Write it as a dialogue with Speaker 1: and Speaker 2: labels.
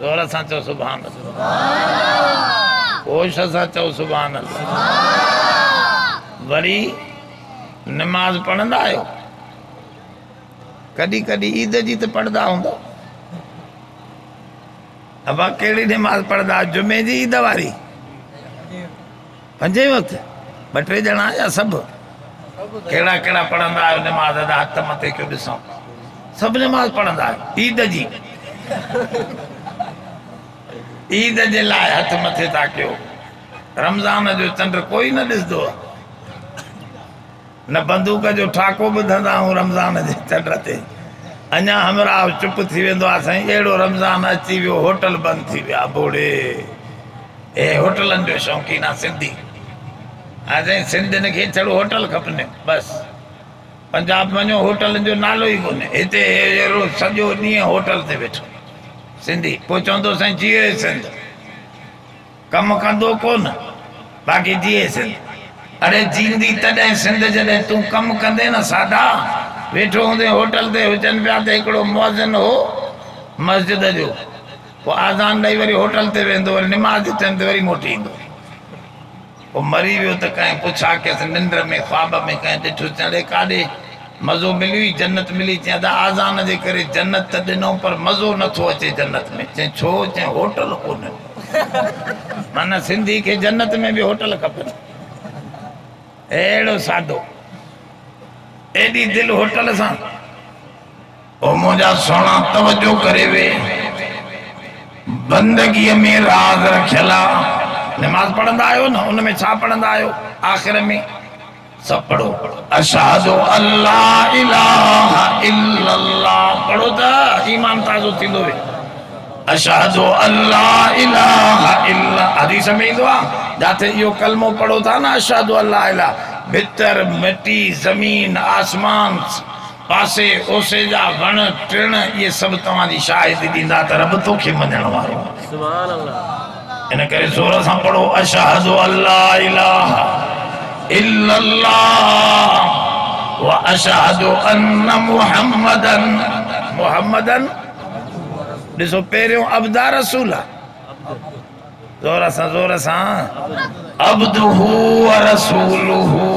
Speaker 1: जोर सां चओ सुभान अल्लाह, होश सां चओ सुभान अल्लाह। वरी नमाज पढ़ंदा आहियो? कॾहिं कॾहिं ईद जी त पढ़ंदा हूंदो। अबा कहिड़ी नमाज पढ़ंदा? जुमे जी, ईद वारी, पंजे वक़्त? ॿ टे ॼणा या सभु? कहिड़ा कहिड़ा पढ़ंदा आहियो नमाज? हथ मथे कयो ॾिसूं। सभु नमाज पढ़ंदा आहियो ईद जी? ईद जे लाइ हथ मथे था कयो। रमज़ान जो चंड कोई न ॾिसंदो, न बंदूक जो ठाको ॿुधंदा आहियूं रमज़ान जे चंड ते। अञा हमरा चुप थी वेंदो आहे साईं, अहिड़ो रमज़ान अची वियो, होटल बंदि थी विया बोड़े। हे होटलनि जो शौक़ीन आहे सिंधी। असां सिंधियुनि खे छड़ो होटल खपनि बसि। पंजाब वञो होटलनि जो नालो ई कोन्हे। हिते अहिड़ो सॼो ॾींहुं होटल ते वेठो सिंधी। पोइ चवंदो साईं जीए सिंध, कमु कंदो कोन, बाक़ी जीए सिंध। अरे जींदी तॾहिं सिंध जॾहिं तूं कमु कंदे न सादा। वेठो हूंदे होटल ते हुजनि पिया त हिकिड़ो मुअज़िन हो मस्जिद जो, पोइ आज़ान ॾेई वरी होटल ते वेंदो, वरी निमाज़ टाइम ते वरी मोटी ईंदो। पोइ मरी वियो त कंहिं पुछा कयसि निंड में ख्वाब में कंहिं ॾिठो, चड़े काॾे मज़ो मिली, जन्नत मिली? चई त आज़ान जे करे जन्नत त ॾिनो पर मज़ो नथो अचे जन्नत में। चई छो? चई होटल कोन्हे। माना सिंधी खे जन्नत में बि होटल खपनि। अहिड़ो सादो, एॾी दिलि होटल सां। ओ मुंहिंजा सोना तवजो करे वे, बंदगीअ में राज़ रखियल आहे। नमाज पढ़ंदा आहियो न, उन में छा पढ़ंदा आहियो? आख़िर में सब पढ़ो अशहदु अल्ला इलाहा इल्लल्लाह। पढ़ो त ईमान ताज़ो थींदो वे। अशहदु अल्ला इलाहा इल्ला हदीस में ईंदो आहे, जिथे इहो कलमो पढ़ो था न अशहदु अल्ला इलाहा, भितर मिट्टी ज़मीन आसमान पासे ओसे जा वण टिण ये सभु तव्हांजी शाहिदी ॾींदा त रब तोखे मञण वारो। सुभान अल्लाह। इन करे ज़ोर सां पढ़ो अशहदु अल्ला इलाहा इल्लल्लाह व अशहदु अन्न मुहम्मदन। मुहम्मदन ॾिसो पहिरियों अब्दा रसूल आहे। ज़ोर सां अब्दुहु व रसूलुहु।